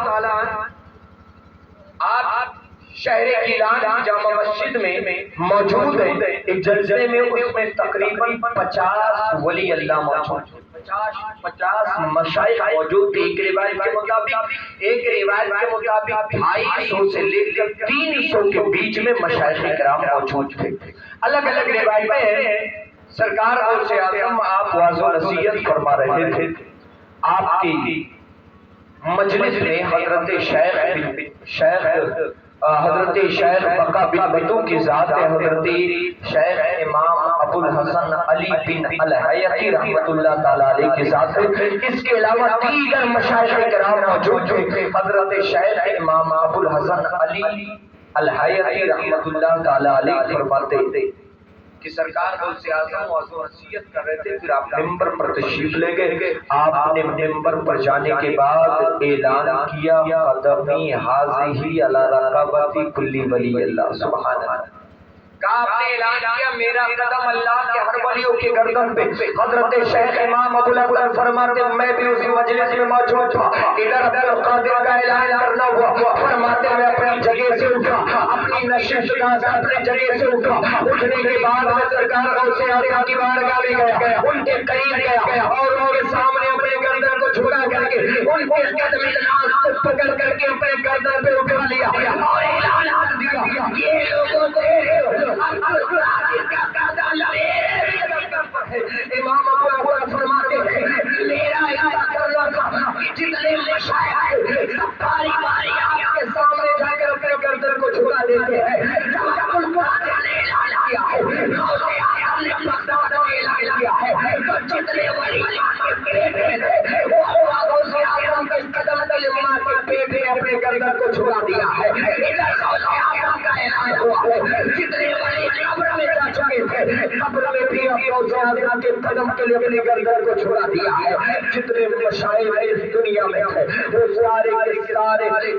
تعالیٰ عنہ آپ شہر گیلان کی جامع مسجد میں موجود ہیں. ایک جلسے میں اس میں تقریباً 50 ولی اللہ موجود ہیں, 50 مشائخ موجود تھے. ایک روایت کے مطابق 250 سے لے کر 300 کے بیچ میں مشائخ کرام موجود تھے. الگ الگ روایتیں ہیں. سرکار غوث اعظم آپ واعظ و نصیحت فرما رہے تھے. آپ کی مجلس میں حضرت شیخ بقا بن بطو کی ذات حضرت شیخ امام ابو الحسن علی بن الحیتی رحمت اللہ تعالیٰ علیہ کی ذات. اس کے علاوہ دیگر مشائخ کرام موجود تھے. حضرت شیخ امام ابو الحسن علی الحیتی رحمت اللہ تعالیٰ علیہ فرماتے تھے کہ سرکار غوث اعظم واعظ و نصیحت کر رہے تھے. پھر آپ ممبر پر تشریف لے گئے. آپ نے ممبر پر جانے کے بعد اعلان کیا قدمی حاضی علی رقبتی کلی ولی اللہ. سبحان اللہ. آپ نے اعلان کیا میرا قدم اللہ کے ہر ولیوں کی گردن پہ. حضرت شیخ امام ابو الحسن فرماتے میں بھی اسی مجلس میں موجود تھا. ادھر عبد القادر کا اعلان کرنا ہوا. فرماتے میں اپنی جگہ سے اٹھا, اپنی نشست کا اپنی جگہ سے اٹھا. اٹھنے کے بعد میں سرکار غوث اعظم کی بارگاہ میں گیا, ان کے قریب گیا اور ان کے سامنے اپنے گردن کو جھکا کر کے ان کے قدم ناز کو پکڑ کر کے اپنے گردن پہ اٹھا لیا اور اعلان کر دیا یہ لوگوں کو امام ابو الحسن فرماتے ہیں میرا ارادہ کرنا تھا جتنے مشائخ سب باری باری آپ کے سامنے جا کر اپنے گردن کو جھکا دیتے ہیں. جب القرآن نے اعلان کیا ہے, غوث اعظم نے بغداد میں اعلان کیا ہے, تو جتنے ولی کے پیٹ تھے وہ غوث اعظم کے قدم تلے مار کے پیٹ میں اپنے گردن کو جھکا دیا ہے. ادھر غوث اعظم کا اعلان ہوا ہے جتنے ولی قبر میں جا چکے تھے قبر میں بھی غوث اعظم کے قدم تلے اپنے گردن کو جھکا دیا ہے. جتنے مشائخ اس دنیا میں تھے وہ سارے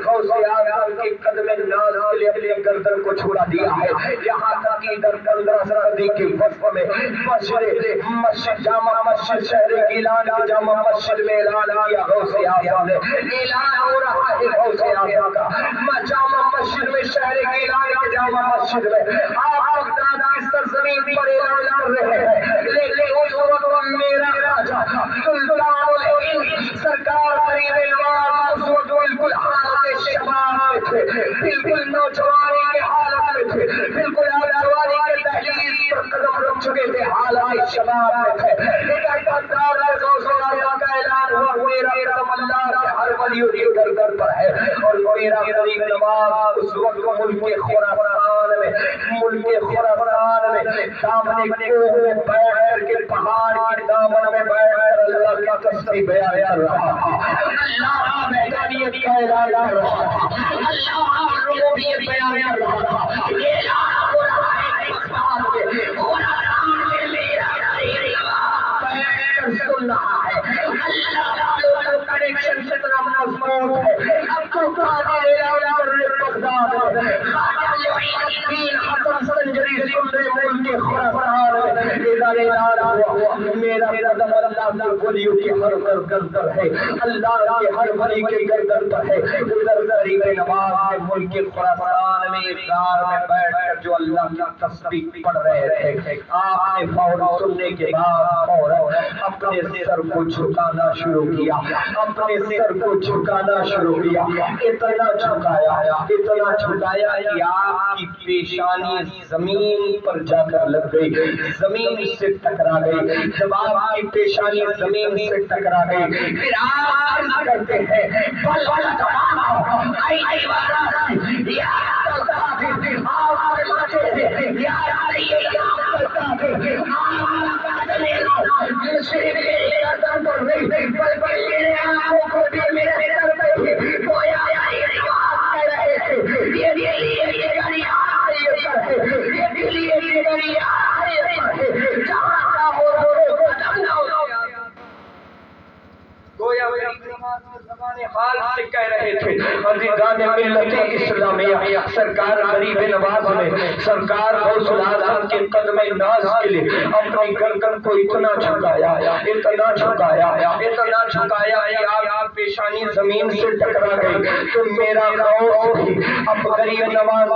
غوث اعظم کے قدم ناز کے لیے اپنے گردن کو چھوڑا دیا ہے. یہاں تک کہ ادھر 15 صدی کے وقت میں مسجد جامع مسجد شہر گیلان کی جامع مسجد میں اعلان کیا غوث اعظم نے. اعلان ہو رہا ہے غوث اعظم کا جامع مسجد میں شہر گیلان کی جامع مسجد میں. آپ بغداد کی سرزمین پر اعلان کر رہے ہیں لیکن اس وقت میرا راجا سلطان الہند سرکار قریب الوار اس وقت بالکل حالت شباب میں تھے, بالکل نوجوانی کے حالت میں تھے, بالکل نوجوانی کے دہلیز پر قدم رکھ چکے تھے, حالات شباب میں تھے. لیکن بغداد میں غوث اعظم کا اعلان ہوا میرا قدم اللہ کے ہر ولیوں کی گردن پر ہے اور میرا قریب نواز اس وقت ملک خراسان میں سامنے کوہ میں بیٹھ کر کے پہاڑ کے دامن میں بیٹھ کر اللہ کا تسبیح بیان کر رہا تھا, اللہ وحدانیت کا اعلان کر رہا تھا, اللہ ربوبیت بیان کر رہا تھا. یہ اعلان ہو رہا ہے بغداد میں, خراسان میں میرا بیٹھ سن رہا ہے. اللہ کا کنیکشن کتنا مضبوط ہے. اب تو قادر اعلان کر رہے بغداد میں, خواجہ معین الدین حسن سنجری سن رہے ملک خراسان میں. ادھر اعلان ہوا میرا قدم اللہ کے ولیوں کے ہر گردن پر ہے, اللہ کے ہر ولی کے گردن پر ہے. ادھر قریب نواز میں ملک خراسان میں ایک غار میں بیٹھ کر جو اللہ کی تسبیح پڑھ رہے تھے, آپ نے فوراً سننے کے بعد فوراً اپنے سر کو جھکانا شروع کیا, اپنے سر کو جھکانا شروع کیا. اتنا جھکایا کہ آپ کی پیشانی زمین پر جا کر لگ گئی, زمین سے ٹکرا گئی. جب آپ کی پیشانی زمین سے ٹکرا گئی پھر آپ عرض کرتے ہیں حال سے کہہ رہے تھے عزیزان ملت اسلامیہ، سرکار غریب نواز میں سرکار غوث العالم کے قدم ناز کے لیے اپنی گردن کو اتنا جھکایا اتنا جھکایا اتنا جھکایا کہ آپ پیشانی زمین سے ٹکرا گئی. تو میرا غوث بھی اب غریب نواز